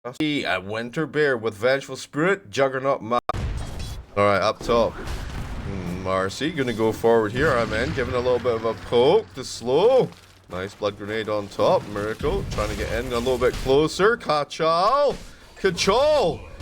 A Winter Bear with Vengeful Spirit, Juggernaut Map. Alright, up top. Marcy gonna go forward here. Amen. Giving a little bit of a poke to slow. Nice blood grenade on top. Miracle trying to get in a little bit closer. Kachal.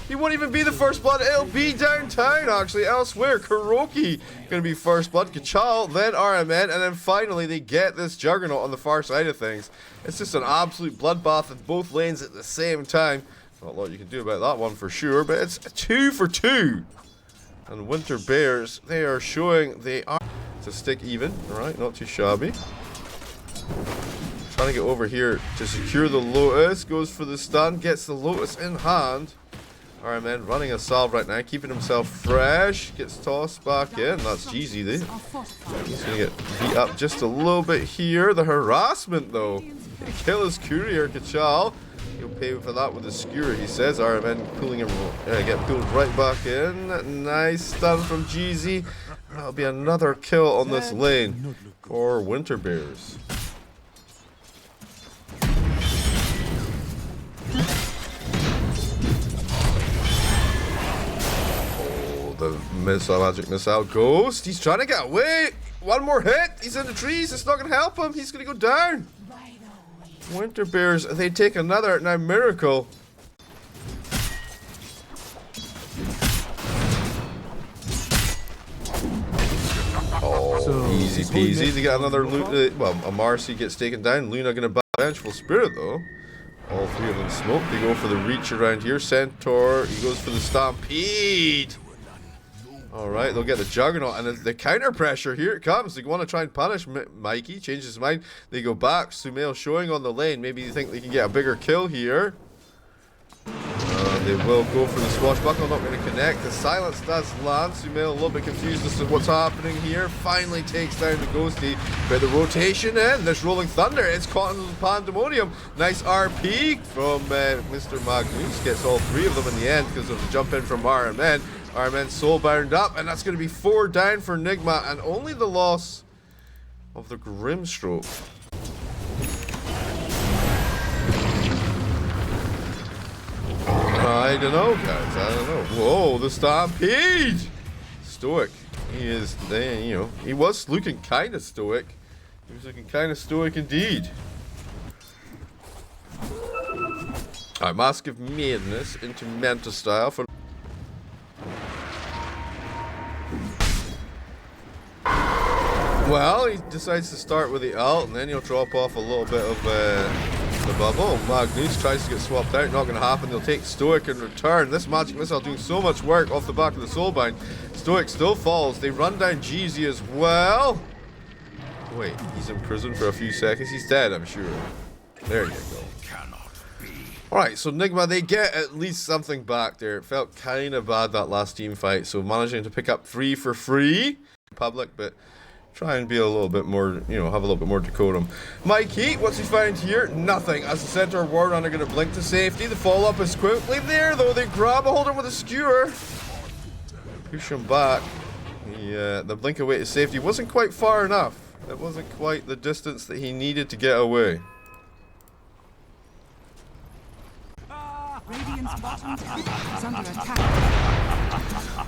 He won't even be the first blood. It'll be downtown, actually. Elsewhere, Kuroki gonna be first blood. Kachal, then RMN, and then finally they get this Juggernaut on the far side of things. It's just an absolute bloodbath in both lanes at the same time. Not a lot you can do about that one for sure, but it's 2 for 2. And Winter Bears, they are showing they are to stick even. Alright, not too shabby. Trying to get over here to secure the Lotus. Goes for the stun, gets the Lotus in hand. RMN running a salve right now, keeping himself fresh. Gets tossed back in. That's Jeezy there. He's going to get beat up just a little bit here. The harassment though. Kill his courier, Kachal. He'll pay for that with a skewer, he says. RMN pulling him, get pulled right back in. Nice stun from Jeezy. That'll be another kill on this lane for Winter Bears. Oh, the magic missile ghost. He's trying to get away. One more hit. He's in the trees. It's not going to help him. He's going to go down. Winter Bears, they take another. Now Miracle. Oh, so easy peasy. They got another well, a Marcy gets taken down. Luna gonna buy Vengeful Spirit though. All three of them smoke. They go for the reach around here. Centaur, he goes for the Stampede. Alright, they'll get the Juggernaut, and the counter pressure, here it comes. They want to try and punish Mikey, changes his mind. They go back, Sumail showing on the lane. Maybe they think they can get a bigger kill here. They will go for the swashbuckle, not going to connect. The silence does land. Sumail a little bit confused as to what's happening here. Finally takes down the Ghosty. But the rotation in, this Rolling Thunder, it's caught in the pandemonium. Nice RP from Mr. Magnus. Gets all three of them in the end because of the jump in from RMN. RMN soulbound up, and that's going to be 4 down for Nigma, and only the loss of the Grimstroke. I don't know, guys. I don't know. Whoa, the Stampede! Stoic. He is, you know, he was looking kind of stoic. He was looking kind of stoic indeed. Alright, Mask of Madness into Manta style for. Well, he decides to start with the ult, and then he'll drop off a little bit of the bubble. Magnus tries to get swapped out, not going to happen. They'll take Stoic in return. This magic missile doing so much work off the back of the soulbind. Stoic still falls. They run down Jeezy as well. Wait, he's in prison for a few seconds. He's dead, I'm sure. There you go. Alright, so Nigma, they get at least something back there. It felt kind of bad that last team fight, so managing to pick up 3 for free. Public, but try and be a little bit more, you know, have a little bit more decorum. Mikey, what's he found here? Nothing. As the Centaur War Runner going to blink to safety. The follow-up is quickly there, though. They grab a hold of him with a skewer. Push him back. The blink away to safety wasn't quite far enough. It wasn't quite the distance that he needed to get away.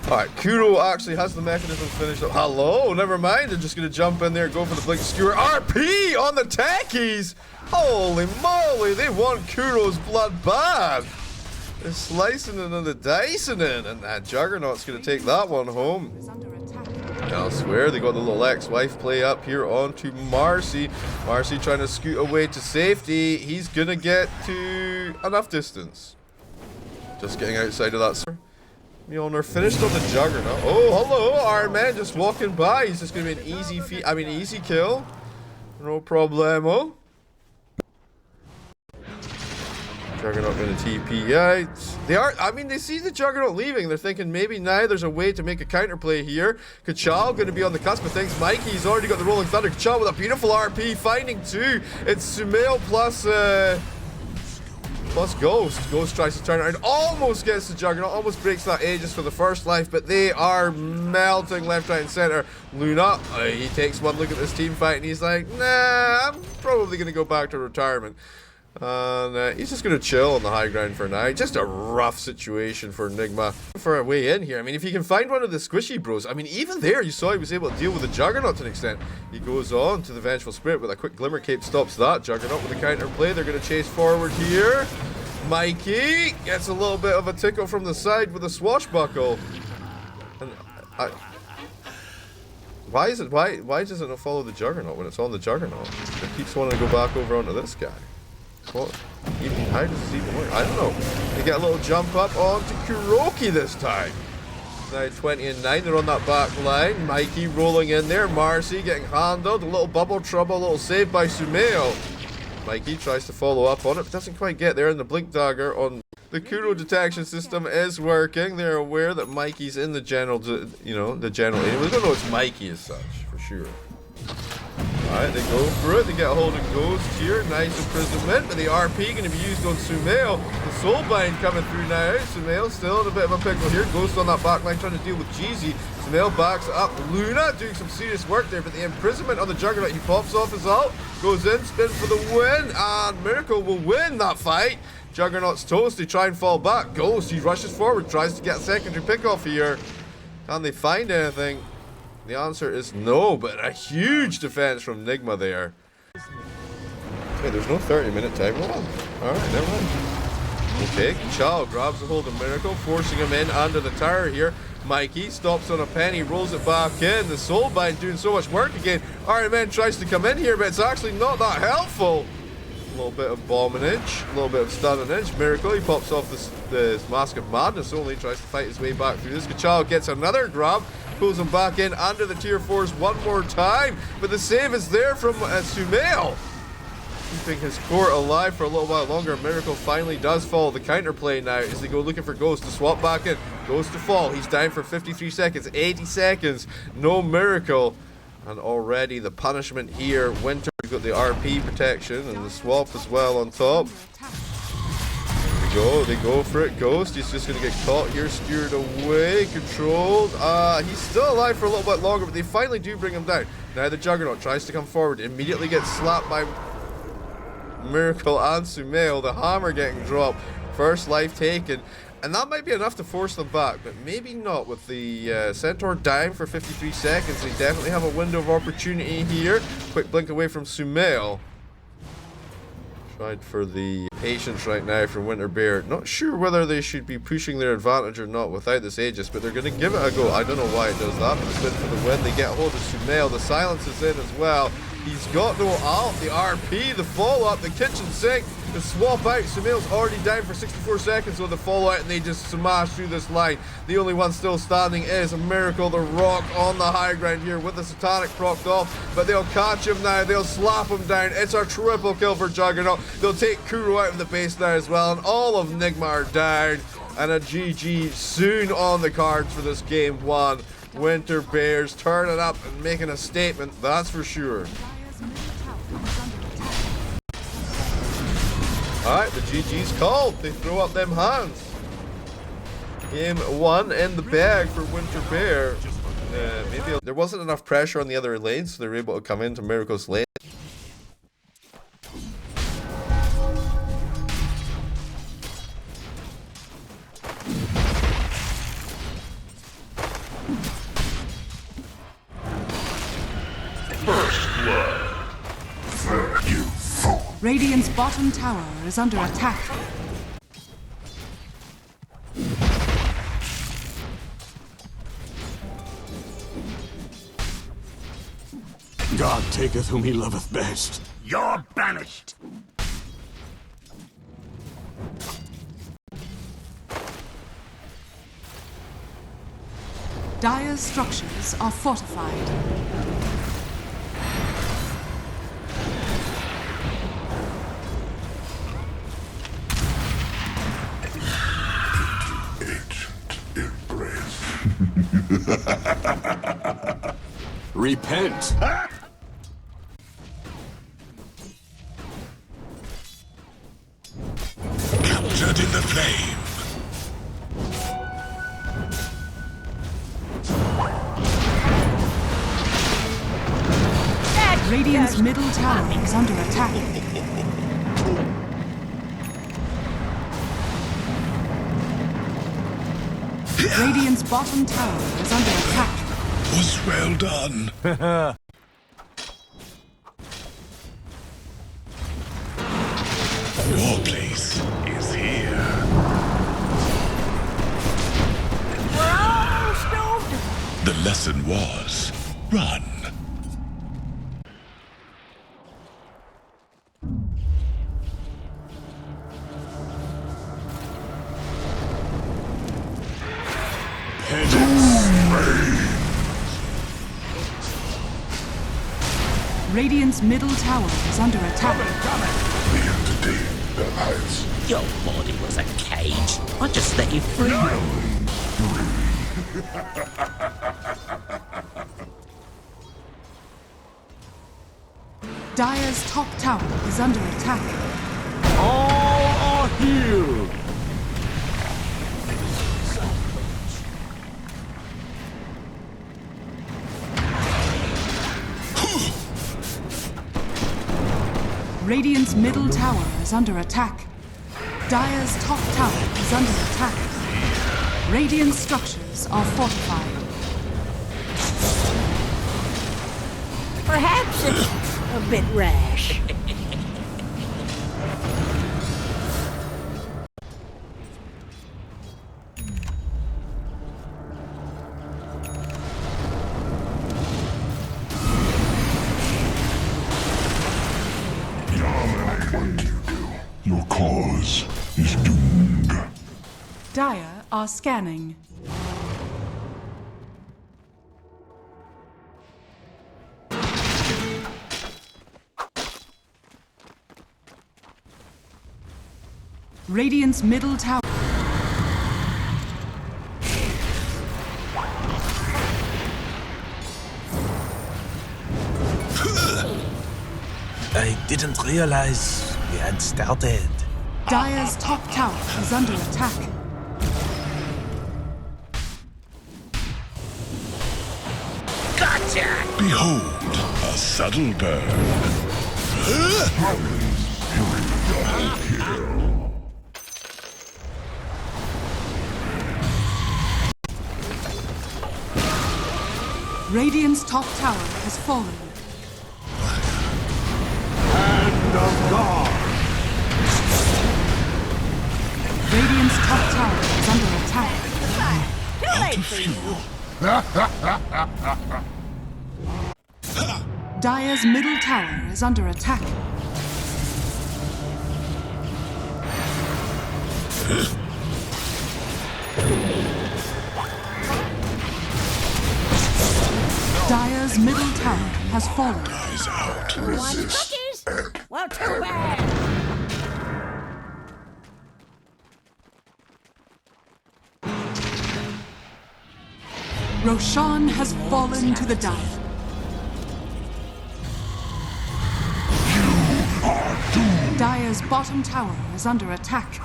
Alright, Kuro actually has the mechanism finished up. Hello, never mind. They're just going to jump in there, go for the blink skewer. RP on the techies! Holy moly, they want Kuro's blood bad. They're slicing it and the dicing it, and that Juggernaut's going to take that one home. Elsewhere, they got the little ex-wife play up here onto Marcy. Marcy trying to scoot away to safety. He's going to get to enough distance. Just getting outside of that, sir. Mjolnir finished on the Juggernaut. Oh, hello, our man just walking by. He's just going to be an easy kill. No problemo. Juggernaut going to TP out. They are, they see the Juggernaut leaving. They're thinking maybe now there's a way to make a counterplay here. Kachal going to be on the cusp of things. Mikey's already got the Rolling Thunder. Kachal with a beautiful RP, finding 2. It's Sumail plus Ghost. Ghost tries to turn around, almost gets the Juggernaut, almost breaks that Aegis for the first life, but they are melting left, right, and center. Luna, he takes one look at this team fight, and he's like, nah, I'm probably going to go back to retirement. And he's just going to chill on the high ground for now. Just a rough situation for Nigma for a way in here. I mean, if he can find one of the squishy bros, I mean, even there, you saw he was able to deal with the Juggernaut to an extent. He goes on to the Vengeful Spirit with a quick Glimmer Cape, stops that. Juggernaut with a counter play. They're going to chase forward here. Mikey gets a little bit of a tickle from the side with a swashbuckle. And why does it not follow the Juggernaut when it's on the Juggernaut? It keeps wanting to go back over onto this guy. What? How does this even work? I don't know. They get a little jump up onto Kuroki this time. Now 20 and 9, they're on that back line. Mikey rolling in there. Marcy getting handled. A little bubble trouble, a little save by Sumeo. Mikey tries to follow up on it, but doesn't quite get there. And the Blink Dagger on the Kuro detection system is working. They're aware that Mikey's in the general, the general area. We don't know it's Mikey as such, for sure. Alright, they go for it. They get a hold of Ghost here. Nice imprisonment. But the RP going to be used on Sumeo. The Soulbind coming through now. Sumeo still in a bit of a pickle here. Ghost on that backline trying to deal with Jeezy. Sumeo backs up. Luna doing some serious work there. But the imprisonment on the Juggernaut. He pops off his ult. Goes in. Spin for the win. And Miracle will win that fight. Juggernaut's toast. They try and fall back. Ghost, he rushes forward. Tries to get a secondary pick off here. Can they find anything? The answer is no, but a huge defense from Nigma there. Hey, there's no 30-minute time. Hold on. Alright, never mind. Okay, Chao grabs a hold of Miracle, forcing him in under the tower here. Mikey stops on a penny, rolls it back in. The Soulbind doing so much work again. Iron Man tries to come in here, but it's actually not that helpful. A little bit of bombinage, a little bit of stunnage. Miracle, he pops off the Mask of Madness only, tries to fight his way back through this. Kachao gets another grab, pulls him back in under the tier 4s one more time, but the save is there from Sumeo. Keeping his core alive for a little while longer. Miracle finally does follow the counterplay now as they go looking for Ghost to swap back in. Ghost to fall, he's down for 53 seconds, 80 seconds, no Miracle. And already the punishment here, Winter got the RP protection and the swap as well on top. They go for it. Ghost, he's just going to get caught here, steered away, controlled. He's still alive for a little bit longer, but they finally do bring him down. Now the Juggernaut tries to come forward, immediately gets slapped by Miracle and Sumeo. The hammer getting dropped, first life taken. And that might be enough to force them back, but maybe not with the Centaur dying for 53 seconds. They definitely have a window of opportunity here. Quick blink away from Sumeo. Tried for the patience right now from Winter Bear. Not sure whether they should be pushing their advantage or not without this Aegis, but they're going to give it a go. I don't know why it does that, but it's been for the win. They get a hold of Sumeo. The silence is in as well. He's got no ult, the RP, the follow-up, the kitchen sink, the swap out. Sumeo's already down for 64 seconds on the follow-out, and they just smash through this line. The only one still standing is a Miracle, the Rock on the high ground here with the Satanic procced off, but they'll catch him now, they'll slap him down. It's a triple kill for Juggernaut. They'll take Kuro out of the base now as well, and all of Nigma are down, and a GG soon on the cards for this game one. Winter Bears turning up and making a statement, that's for sure. Alright, the GG's called. They throw up them hands. Game one in the bag for Winter Bear. Maybe there wasn't enough pressure on the other lanes, so they were able to come into Miracle's lane. First blood. You fool. Radiant's bottom tower is under attack. God taketh whom he loveth best. You're banished. Dire's structures are fortified. Repent. Captured in the flame. Radiant's middle tower is under attack. Radiant's bottom tower is under attack. Was well done. Your place is here. The lesson was run. Radiant's middle tower is under attack. The entity that hides. Your body was a cage. I just let you free. Dire's top tower is under attack. All are healed. Radiant's middle tower is under attack. Dire's top tower is under attack. Radiant structures are fortified. Perhaps it's a bit rash. Your cause is doomed. Dire are scanning. Radiant's middle tower. I didn't realize we had started. Dire's top tower is under attack. Gotcha! Behold, a subtle burn. Radiant's top tower has fallen. Hand of God. Radiant's top tower is under attack. Too late for you. Dire's middle tower is under attack. Dire's middle tower has fallen. Eyes out. Want cookies? Well, too bad. Roshan has fallen to the Dire. Dire's bottom tower is under attack.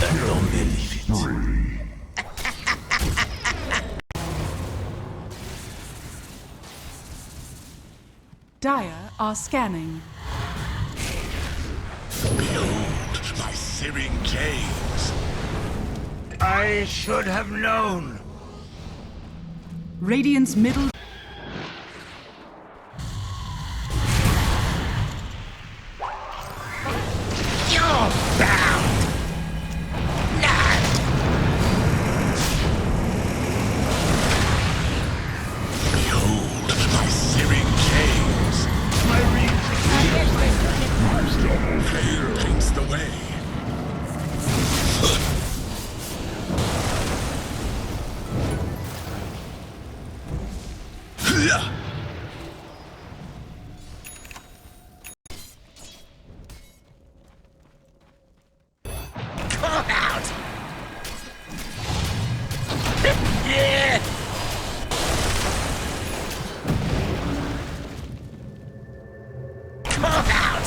I don't believe it. Dire are scanning. Behold, my searing chains. I should have known. Radiant's middle. You're bound! No! Behold, my searing chains. Pain paints the way. Come out! Yeah! Come out!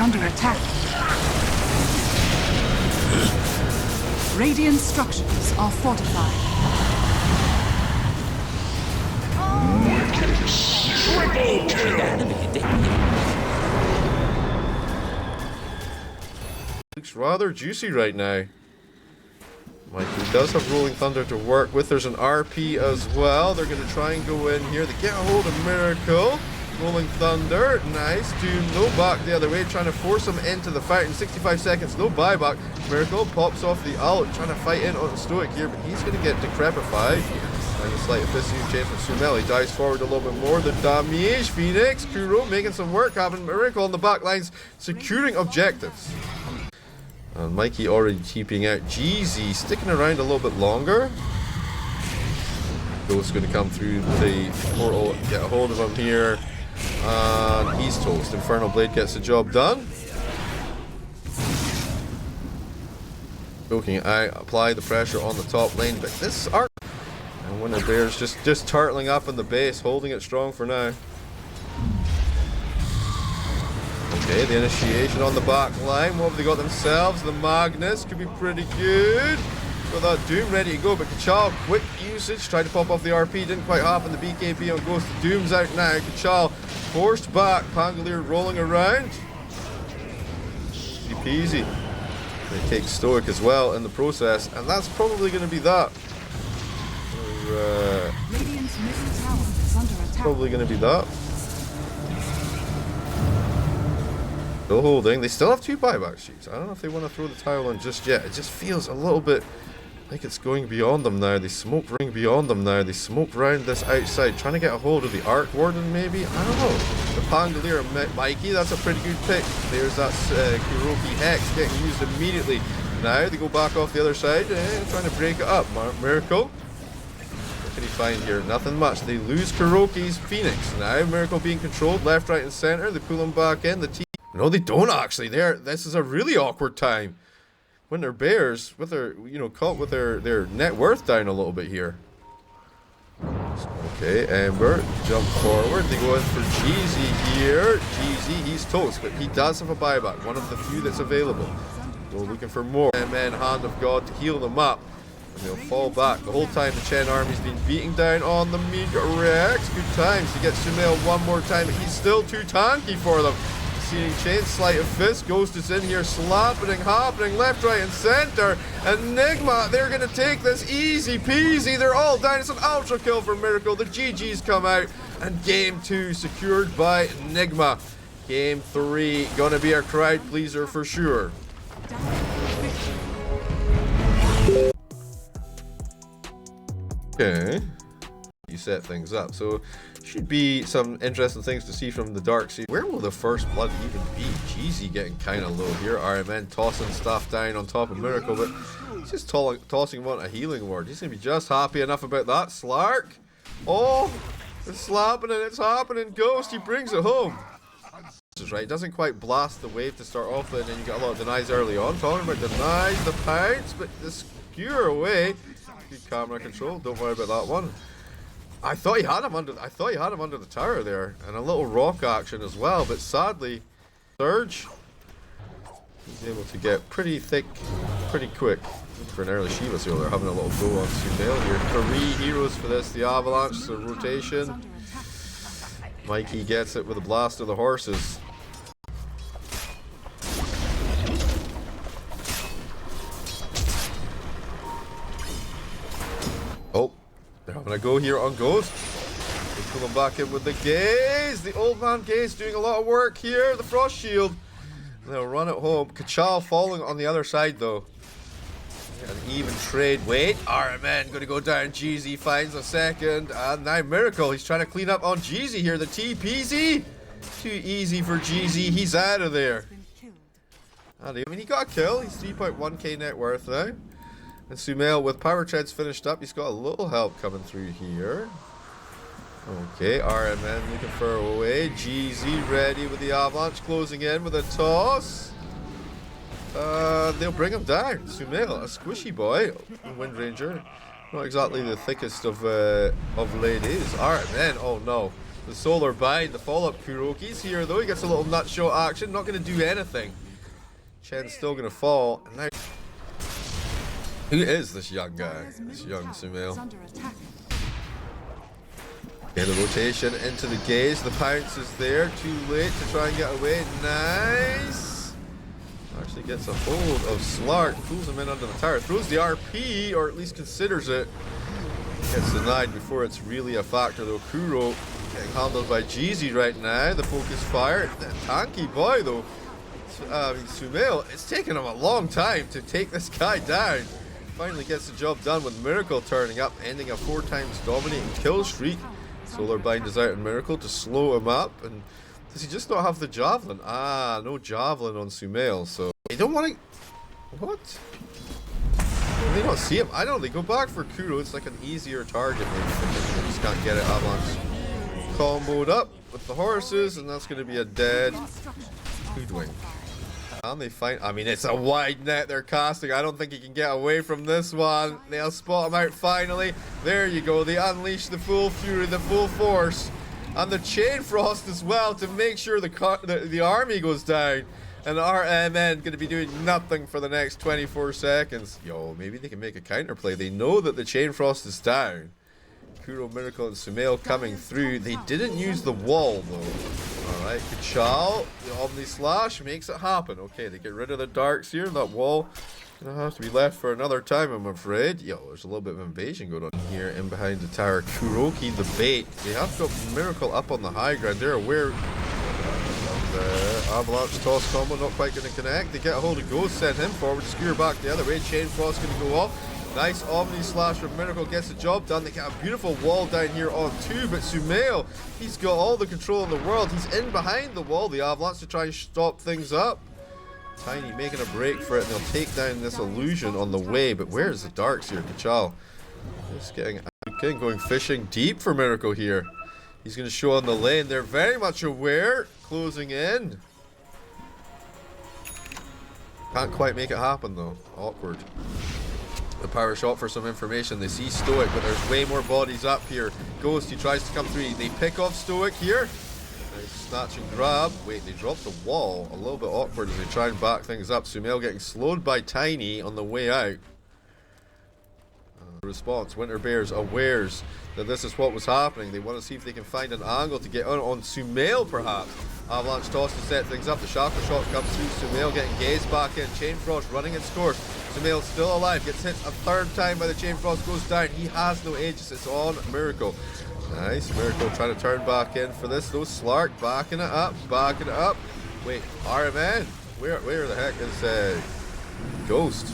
is under attack. Radiant structures are fortified. Looks rather juicy right now. Mikey does have Rolling Thunder to work with. There's an RP as well. They're going to try and go in here. They get a hold of Miracle. Rolling Thunder. Nice. Doom. No back the other way. Trying to force him into the fight in 65 seconds. No buyback. Miracle pops off the ult. Trying to fight in on Stoic here, but he's going to get decrepified. And a slight efficiency change from Sumel. He dives forward a little bit more. The damage. Phoenix. Kuro making some work happen. Miracle on the back lines. Securing objectives. And Mikey already keeping out. GZ sticking around a little bit longer. Ghost's going to come through the portal, get a hold of him here. And he's toast. Infernal Blade gets the job done. Poking out, apply the pressure on the top lane. But this arc. And Winter Bear's just turtling up in the base, holding it strong for now. Okay, the initiation on the back line. What have they got themselves? The Magnus could be pretty good. Got that Doom ready to go, but Kachal, quick usage. Tried to pop off the RP, didn't quite happen. The BKB on Ghost. The Doom's out now. Kachal forced back. Pangolier rolling around. Easy peasy. They take Stoic as well in the process, and that's probably going to be that. Radiant's middle tower is under attack. Probably going to be that. Still holding. They still have 2 buyback sheets. I don't know if they want to throw the tile in just yet. It just feels a little bit like it's going beyond them now. They smoke ring beyond them now. They smoke round this outside, trying to get a hold of the Arc Warden maybe. I don't know. The Pangolier and Mikey, that's a pretty good pick. There's that Kuroki Hex getting used immediately. Now they go back off the other side, trying to break it up. Miracle. What can he find here? Nothing much. They lose Kuroki's Phoenix. Now Miracle being controlled left, right, and center. They pull him back in. The team. No, they don't actually. This is a really awkward time. When they're Bears, with their, caught with their net worth down a little bit here. Okay, Ember, jump forward. They go in for GZ here. GZ, he's toast, but he does have a buyback. One of the few that's available. We're looking for more. And then Hand of God to heal them up. And they'll fall back. The whole time the Chen army's been beating down on the Meager Rex. Good times to get Sumail one more time, but he's still too tanky for them. Searing Chain, Sleight of Fist, Ghost is in here, slapping, happening, left, right, and center. And Nigma, they're going to take this easy peasy. They're all down. It's an ultra kill for Miracle. The GG's come out. And game 2 secured by Nigma. Game 3, going to be a crowd pleaser for sure. Okay. You set things up. So should be some interesting things to see from the Dark Sea. Where will the first blood even be? GZ getting kind of low here. RMN tossing stuff down on top of Miracle, but he's just tossing him on a healing ward. He's going to be just happy enough about that. Slark. Oh, it's slapping and it's happening. Ghost, he brings it home. This is right. Doesn't quite blast the wave to start off with, and then you got a lot of denies early on. Talking about denies, the pounce, but the skewer away. Good camera control. Don't worry about that one. I thought he had him under the tower there, and a little rock action as well. But sadly, Surge, he's able to get pretty thick, pretty quick. For an early Shiva seal, they're having a little go on Sumail here. 3 heroes for this. The Avalanche, the rotation. Mikey gets it with a blast of the horses. Oh. They're having a go here on Ghost. They pull him back in with the Gaze. The old man Gaze doing a lot of work here. The Frost Shield. They'll run it home. Kachal falling on the other side though. An even trade. Wait. RMN going to go down. GZ finds a second. And now Miracle. He's trying to clean up on GZ here. The TPZ. Too easy for GZ. He's out of there. I mean, he got a kill. He's 3.1k net worth now. And Sumail with power treads finished up. He's got a little help coming through here. Okay, RMN looking for a way. GZ ready with the Avalanche closing in with a toss. They'll bring him down. Sumail, a squishy boy. Wind Ranger. Not exactly the thickest of ladies. RMN, oh no. The solar bind, the follow-up Kuroki's here though. He gets a little nutshot action, not going to do anything. Chen's still going to fall. And now, who is this young guy? This young Sumail. Okay, the rotation into the gaze. The pounce is there. Too late to try and get away. Nice. Actually gets a hold of Slark. Pulls him in under the tower. Throws the RP, or at least considers it. Gets denied before it's really a factor though. Kuro getting handled by Jeezy right now. The focus fire. The tanky boy though. Sumail, it's taken him a long time to take this guy down. Finally gets the job done with Miracle turning up, ending a 4 times dominating kill streak. Solar bind is out in Miracle to slow him up. And does he just not have the javelin? Ah, no javelin on Sumail, so they don't want to. What? They don't see him. I don't know. They go back for Kuro. It's like an easier target maybe. They just can't get it at once. Comboed up with the horses, and that's going to be a dead Hoodwink. And they find, I mean, it's a wide net they're casting. I don't think he can get away from this one. They'll spot him out finally. There you go. They unleash the full fury, the full force. And the Chain Frost as well to make sure the army goes down. And RMN going to be doing nothing for the next 24 seconds. Yo, maybe they can make a counterplay. They know that the Chain Frost is down. Kuro, Miracle, and Sumail coming through. They didn't use the wall though. Alright, Kachal, the Omni Slash makes it happen. Okay, they get rid of the darks here. That wall gonna have to be left for another time, I'm afraid. Yo, there's a little bit of invasion going on here in behind the tower. Kuroki, the bait. They have got Miracle up on the high ground. They're aware. Avalanche toss combo not quite going to connect. They get a hold of Ghost, send him forward, skewer back the other way. Chain Frost going to go off. Nice Omni Slash from Miracle gets the job done. They get a beautiful wall down here on 2, but Sumail, he's got all the control in the world. He's in behind the wall, the Avalanche, to try and stop things up. Tiny making a break for it, and they'll take down this illusion on the way. But where's the darks here? Kachal just getting going fishing deep for Miracle here. He's going to show on the lane. They're very much aware. Closing in. Can't quite make it happen though. Awkward. The power shot for some information. They see Stoic, but there's way more bodies up here. Ghost, he tries to come through. They pick off Stoic here. Nice snatch and grab. Wait, they dropped the wall. A little bit awkward as they try and back things up. Sumail getting slowed by Tiny on the way out. Response. Winter Bears awares that this is what was happening. They want to see if they can find an angle to get on Sumail perhaps. Avalanche toss to set things up. The Chakra shot comes through. Sumail getting gazed back in. Chain Frost running its course. Sumail still alive. Gets hit a 3rd time by the Chain Frost. Goes down. He has no Aegis. It's on Miracle. Nice. Miracle trying to turn back in for this. Though Slark backing it up. Backing it up. Wait. RMN. Where the heck is Ghost?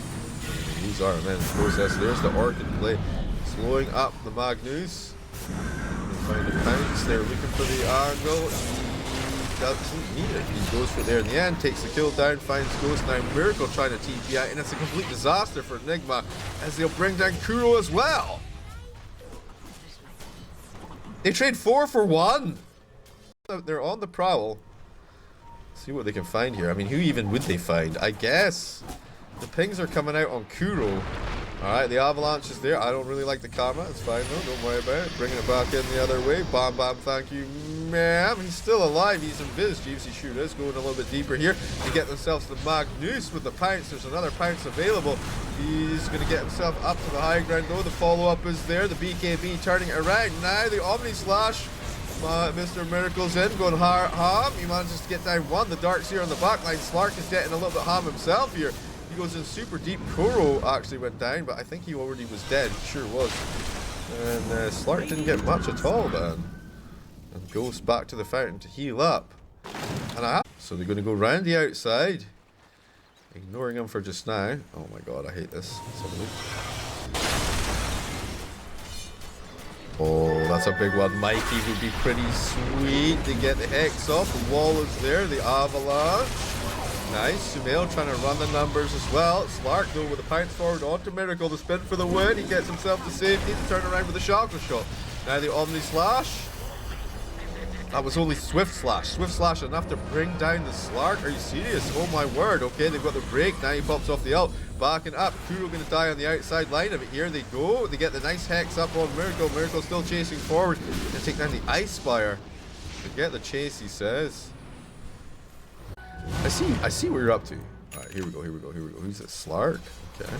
Who's RMN? Process. There's the Orchid play. Slowing up the Magnus. They find a pounce. They're looking for the angle. He doesn't need it. He goes for it there in the end. Takes the kill down. Finds Ghost. Now Miracle trying to TP out. And it's a complete disaster for Nigma as they'll bring down Kuro as well. They trade 4 for 1. They're on the prowl. See what they can find here. I mean, who even would they find? I guess the pings are coming out on Kuro. Alright, the Avalanche is there. I don't really like the karma. It's fine though. Don't worry about it. Bringing it back in the other way. Bam, bam, thank you, ma'am. He's still alive. He's invis. GFC shoot is going a little bit deeper here to get themselves the Magnus with the pounce. There's another pounce available. He's going to get himself up to the high ground though. The follow-up is there. The BKB turning it around. Now the Omni Slash. Mr. Miracle's in, going ham. He manages to get down 1. The Dark's here on the back line. Slark is getting a little bit ham himself here. He goes in super deep. Kuro actually went down, but I think he already was dead. Sure was. And Slark didn't get much at all, man. And Ghost back to the fountain to heal up. And so they're going to go round the outside, ignoring him for just now. Oh my god, I hate this. Let's have a look. Oh, that's a big one. Mikey would be pretty sweet to get the Hex off. The wall is there. The Avalanche. Nice. Sumail trying to run the numbers as well. Slark though with a pounce forward onto Miracle. The spin for the win. He gets himself to safety to turn around with a Chakra shot. Now the Omni Slash. That was only Swift Slash. Swift Slash enough to bring down the Slark. Are you serious? Oh my word. Okay, they've got the break. Now he pops off the ult. Backing up. Kuro going to die on the outside line of it. Here they go. They get the nice Hex up on Miracle. Miracle still chasing forward. They take down the Ice Spire. Forget the chase, he says. I see what you're up to. Alright, here we go. Who's this? Slark? Okay.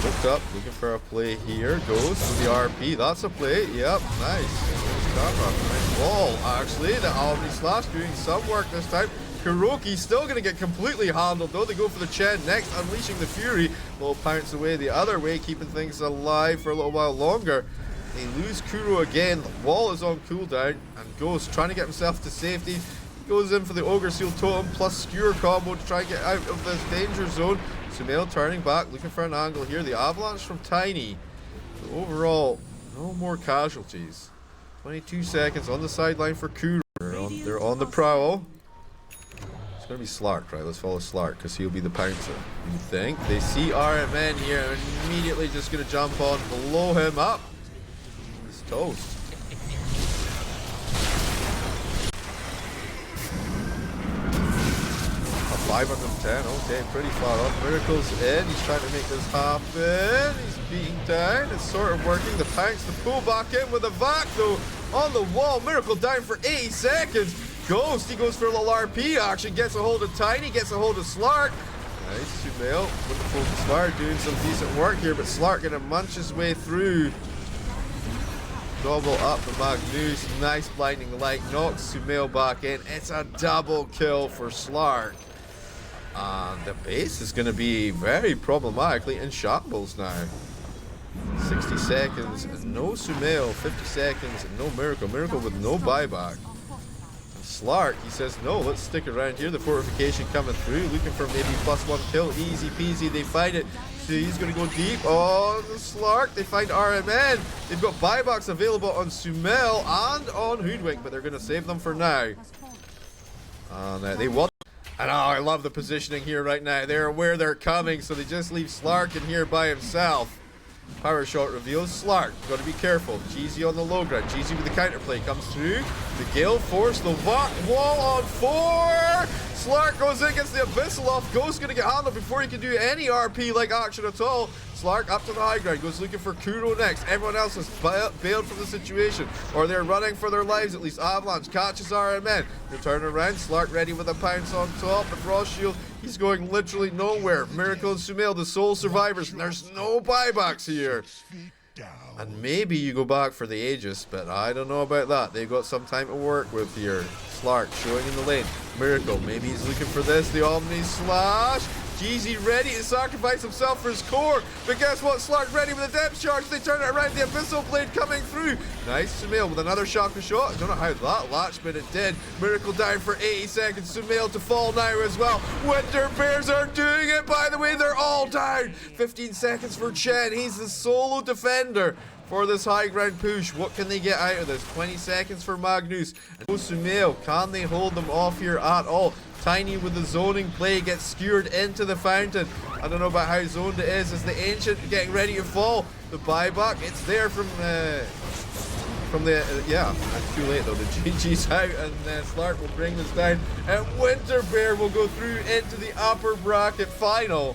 Looked up, looking for a play here. Goes for the RP. That's a play. Yep, nice. Nice wall, actually. The Omni Slash doing some work this time. Kuroki still going to get completely handled, though. They go for the Chen next, unleashing the Fury. Little pounce away the other way, keeping things alive for a little while longer. They lose Kuro again. The wall is on cooldown, and Ghost trying to get himself to safety. He goes in for the Ogre Seal Totem plus Skewer combo to try and get out of this danger zone. Sumail turning back, looking for an angle here. The Avalanche from Tiny. So overall, no more casualties. 22 seconds on the sideline for Kuro. They're on the prowl. It's going to be Slark, right? Let's follow Slark because he'll be the pouncer. You think? They see RMN here and immediately just going to jump on, blow him up. He's toast. A 510, okay, pretty far off. Miracle's in, he's trying to make this happen. He's beating down, it's sort of working. The pounce, the pull back in with a vac though on the wall. Miracle down for 80 seconds. Ghost, he goes for a little RP action, gets a hold of Tiny, gets a hold of Slark. Nice, Sumail with the focus fire, doing some decent work here, but Slark gonna munch his way through. Double up the Magnus, nice blinding light, knocks Sumail back in. It's a double kill for Slark. And the base is gonna be very problematically in shambles now. 60 seconds and no Sumail, 50 seconds and no Miracle. Miracle with no buyback. Slark, he says, no, let's stick around here. The fortification coming through, looking for maybe +1 kill. Easy peasy, they find it. So he's going to go deep on the Slark. They find RMN. They've got buybacks available on Sumail and on Hoodwink, but they're going to save them for now. And they want. And oh, I love the positioning here right now. They're aware they're coming, so they just leave Slark in here by himself. Power shot reveals Slark. Got to be careful. Jeezy on the low ground. Jeezy with the counterplay comes through. The Gale Force. The wall on 4. Slark goes in, gets the Abyssal off. Ghost going to get handled before he can do any RP-like action at all. Slark up to the high ground. Goes looking for Kuro next. Everyone else has bailed from the situation. Or they're running for their lives at least. Avalanche catches RMN. They turn around. Slark ready with a pounce on top. And Frost Shield. He's going literally nowhere. Miracle and Sumail, the sole survivors. And there's no buybacks here. And maybe you go back for the Aegis, but I don't know about that. They've got some time to work with here. Slark showing in the lane. Miracle, maybe he's looking for this. The Omni Slash. Jeezy ready to sacrifice himself for his core. But guess what? Slark ready with a depth charge. They turn it around. The Abyssal Blade coming through. Nice. Sumail with another chakra shot. I don't know how that latched, but it did. Miracle down for 80 seconds. Sumail to fall now as well. Winter Bears are doing it, by the way. They're all down. 15 seconds for Chen. He's the solo defender for this high ground push. What can they get out of this? 20 seconds for Magnus. And Sumail, can they hold them off here at all? Tiny with the zoning play gets skewered into the fountain. I don't know about how zoned it is. As the Ancient getting ready to fall. The buyback, it's there from the yeah, it's too late though. The GG's out, and Slark will bring this down. And Winter Bear will go through into the upper bracket final.